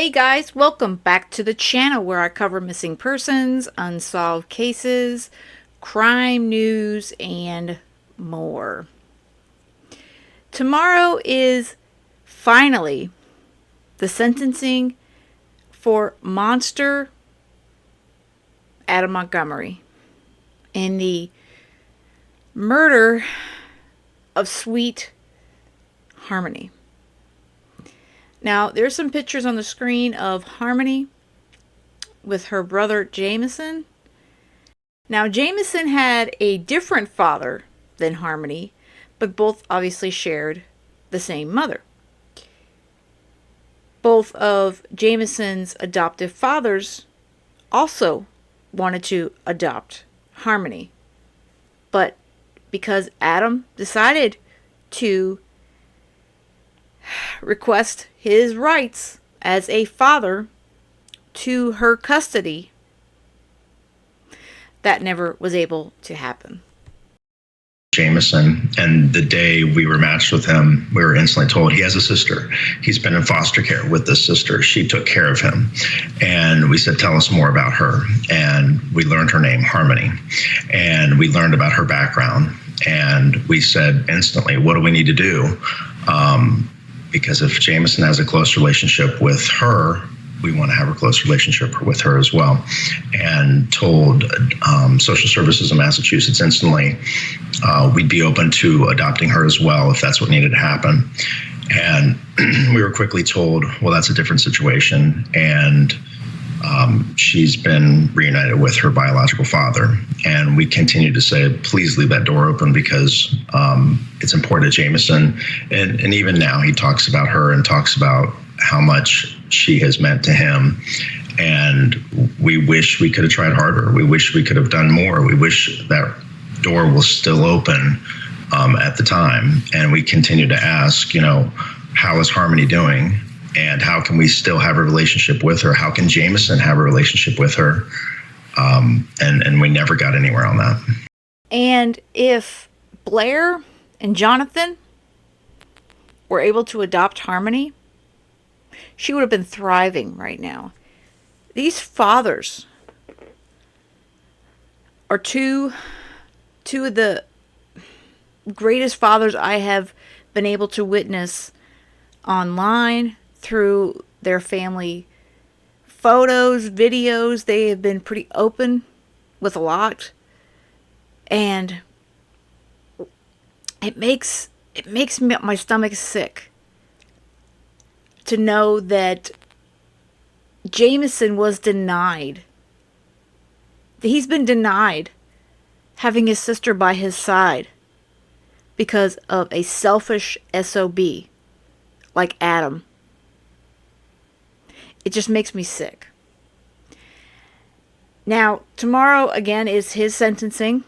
Hey guys, welcome back to the channel where I cover missing persons, unsolved cases, crime news, and more. Tomorrow is finally the sentencing for monster Adam Montgomery in the murder of Sweet Harmony. Now, there's some pictures on the screen of Harmony with her brother Jamison. Now, Jamison had a different father than Harmony, but both obviously shared the same mother. Both of Jamison's adoptive fathers also wanted to adopt Harmony, but because Adam decided to request his rights as a father to her custody, that never was able to happen. Jamison, and the day we were matched with him, we were instantly told he has a sister. He's been in foster care with this sister. She took care of him. And we said, tell us more about her. And we learned her name, Harmony. And we learned about her background. And we said instantly, what do we need to do? Because if Jamison has a close relationship with her, we want to have a close relationship with her as well. And told social services in Massachusetts instantly we'd be open to adopting her as well if that's what needed to happen. And we were quickly told, well, that's a different situation. And she's been reunited with her biological father. And we continue to say, please leave that door open because it's important to Jamison. And even now he talks about her and talks about how much she has meant to him. And we wish we could have tried harder. We wish we could have done more. We wish that door was still open at the time. And we continue to ask, how is Harmony doing? And how can we still have a relationship with her? How can Jamison have a relationship with her? And we never got anywhere on that. And if Blair and Jonathan were able to adopt Harmony, she would have been thriving right now. These fathers are two of the greatest fathers I have been able to witness online through their family photos, videos. They have been pretty open with a lot. And it makes my stomach sick to know that Jamison was denied. He's been denied having his sister by his side because of a selfish SOB like Adam. It just makes me sick. Now, tomorrow again is his sentencing,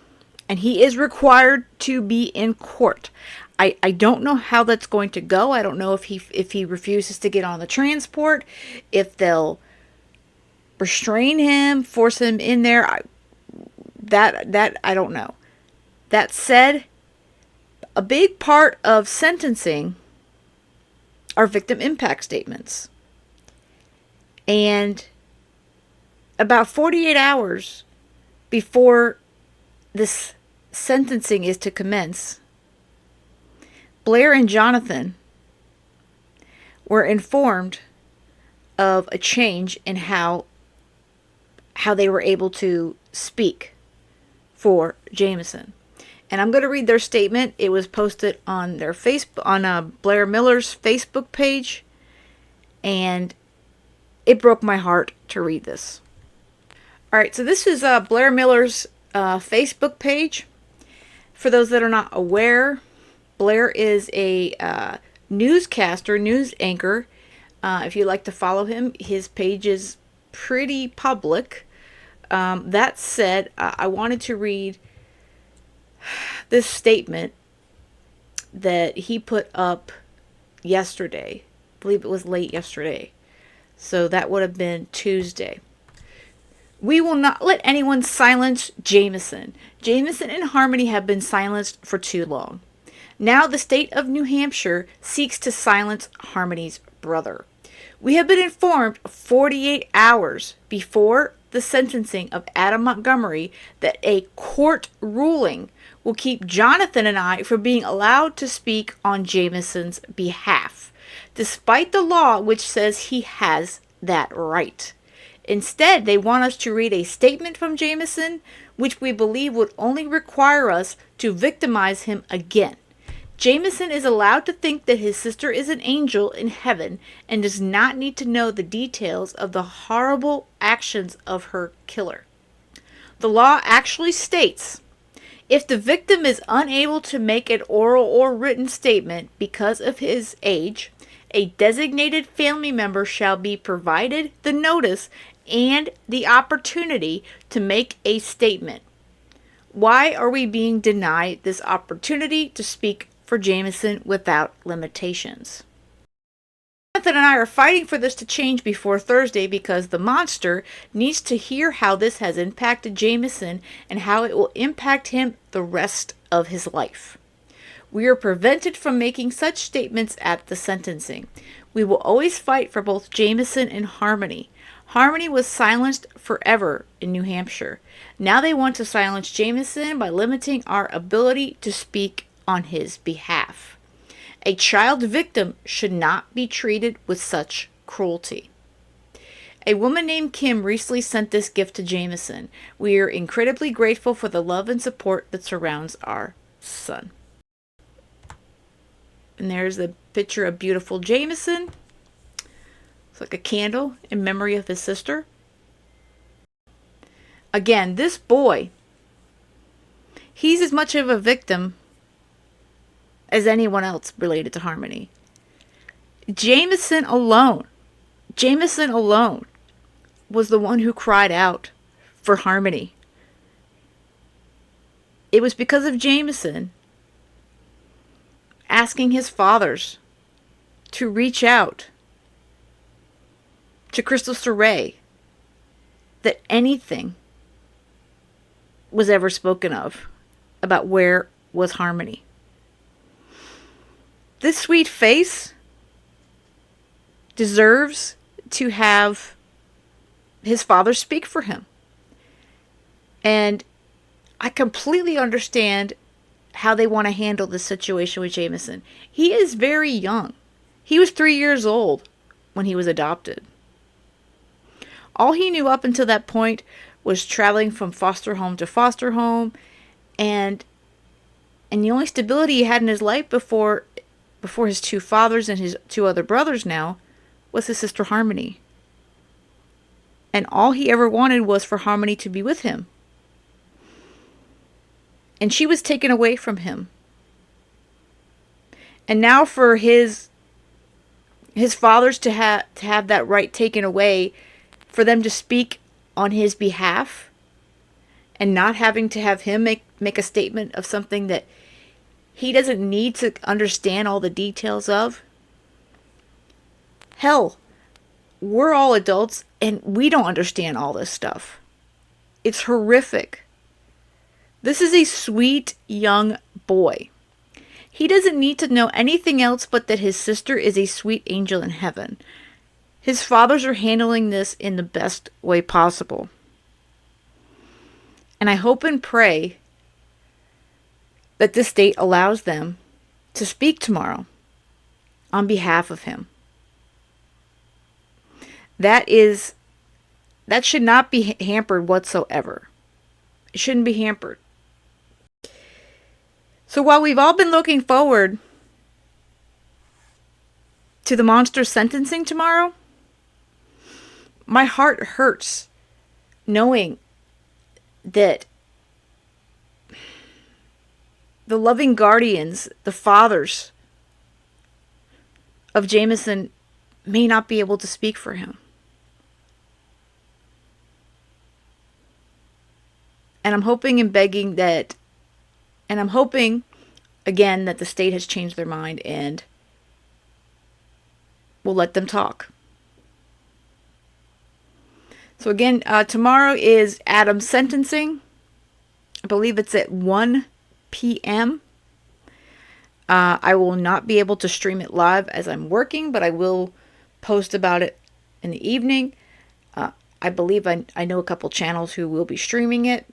and he is required to be in court. I don't know how that's going to go. I don't know if he refuses to get on the transport, if they'll restrain him, force him in there. That I don't know. That said, a big part of sentencing are victim impact statements. And about 48 hours before this sentencing is to commence, Blair and Jonathan were informed of a change in how they were able to speak for Jamison. And I'm going to read their statement. It was posted on their Blair Miller's Facebook page, and it broke my heart to read this. All right, so this is Blair Miller's Facebook page. For those that are not aware, Blair is a newscaster, news anchor. If you'd like to follow him, his page is pretty public. That said, I wanted to read this statement that he put up yesterday. I believe it was late yesterday. So that would have been Tuesday. We will not let anyone silence Jamison. Jamison and Harmony have been silenced for too long. Now the state of New Hampshire seeks to silence Harmony's brother. We have been informed 48 hours before the sentencing of Adam Montgomery that a court ruling will keep Jonathan and I from being allowed to speak on Jamison's behalf, despite the law which says he has that right. Instead, they want us to read a statement from Jamison, which we believe would only require us to victimize him again. Jamison is allowed to think that his sister is an angel in heaven and does not need to know the details of the horrible actions of her killer. The law actually states, if the victim is unable to make an oral or written statement because of his age, a designated family member shall be provided the notice and the opportunity to make a statement. Why are we being denied this opportunity to speak for Jamison without limitations? Jonathan and I are fighting for this to change before Thursday because the monster needs to hear how this has impacted Jamison and how it will impact him the rest of his life. We are prevented from making such statements at the sentencing. We will always fight for both Jamison and Harmony. Harmony was silenced forever in New Hampshire. Now they want to silence Jamison by limiting our ability to speak on his behalf. A child victim should not be treated with such cruelty. A woman named Kim recently sent this gift to Jamison. We are incredibly grateful for the love and support that surrounds our son. And there's a picture of beautiful Jamison. It's like a candle in memory of his sister. Again, this boy, he's as much of a victim as anyone else related to Harmony. Jamison alone was the one who cried out for Harmony. It was because of Jamison asking his fathers to reach out to Crystal Saray that anything was ever spoken of about where was Harmony. This sweet face deserves to have his father speak for him. And I completely understand how they want to handle this situation with Jamison. He is very young. He was 3 years old when he was adopted. All he knew up until that point was traveling from foster home to foster home, and the only stability he had in his life before his two fathers and his two other brothers now was his sister Harmony. And all he ever wanted was for Harmony to be with him. And she was taken away from him. And now for his fathers to have that right taken away, for them to speak on his behalf, and not having to have him make a statement of something that he doesn't need to understand all the details of. Hell, we're all adults and we don't understand all this stuff. It's horrific. This is a sweet young boy. He doesn't need to know anything else but that his sister is a sweet angel in heaven. His fathers are handling this in the best way possible. And I hope and pray that this state allows them to speak tomorrow on behalf of him. That should not be hampered whatsoever. It shouldn't be hampered. So while we've all been looking forward to the monster sentencing tomorrow, my heart hurts knowing that the loving guardians, the fathers of Jamison, may not be able to speak for him. And I'm hoping and begging that, and I'm hoping again that the state has changed their mind and will let them talk. So again, tomorrow is Adam's sentencing. I believe it's at 1 p.m. I will not be able to stream it live as I'm working, but I will post about it in the evening. I believe I know a couple channels who will be streaming it.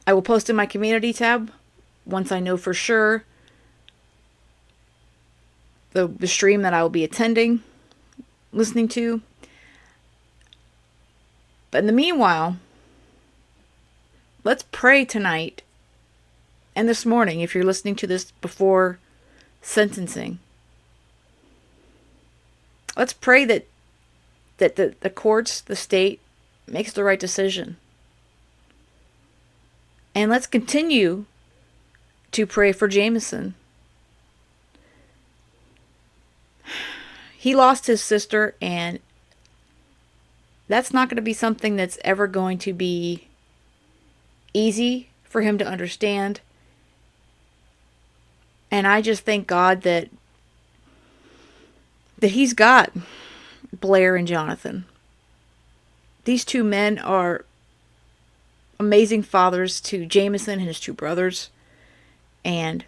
I will post in my community tab once I know for sure the stream that I will be attending, listening to. But in the meanwhile, let's pray tonight and this morning if you're listening to this before sentencing. Let's pray that the courts, the state, makes the right decision. And let's continue to pray for Jamison. He lost his sister, and that's not going to be something that's ever going to be easy for him to understand. And I just thank God that he's got Blair and Jonathan. These two men are amazing fathers to Jamison and his two brothers. And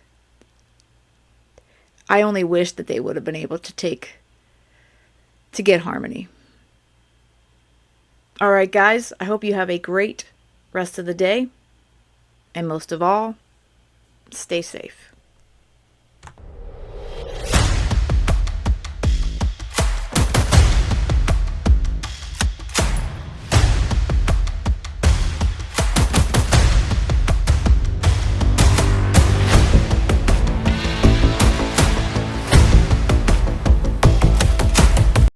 I only wish that they would have been able to get harmony. All right, guys, I hope you have a great rest of the day. And most of all, stay safe.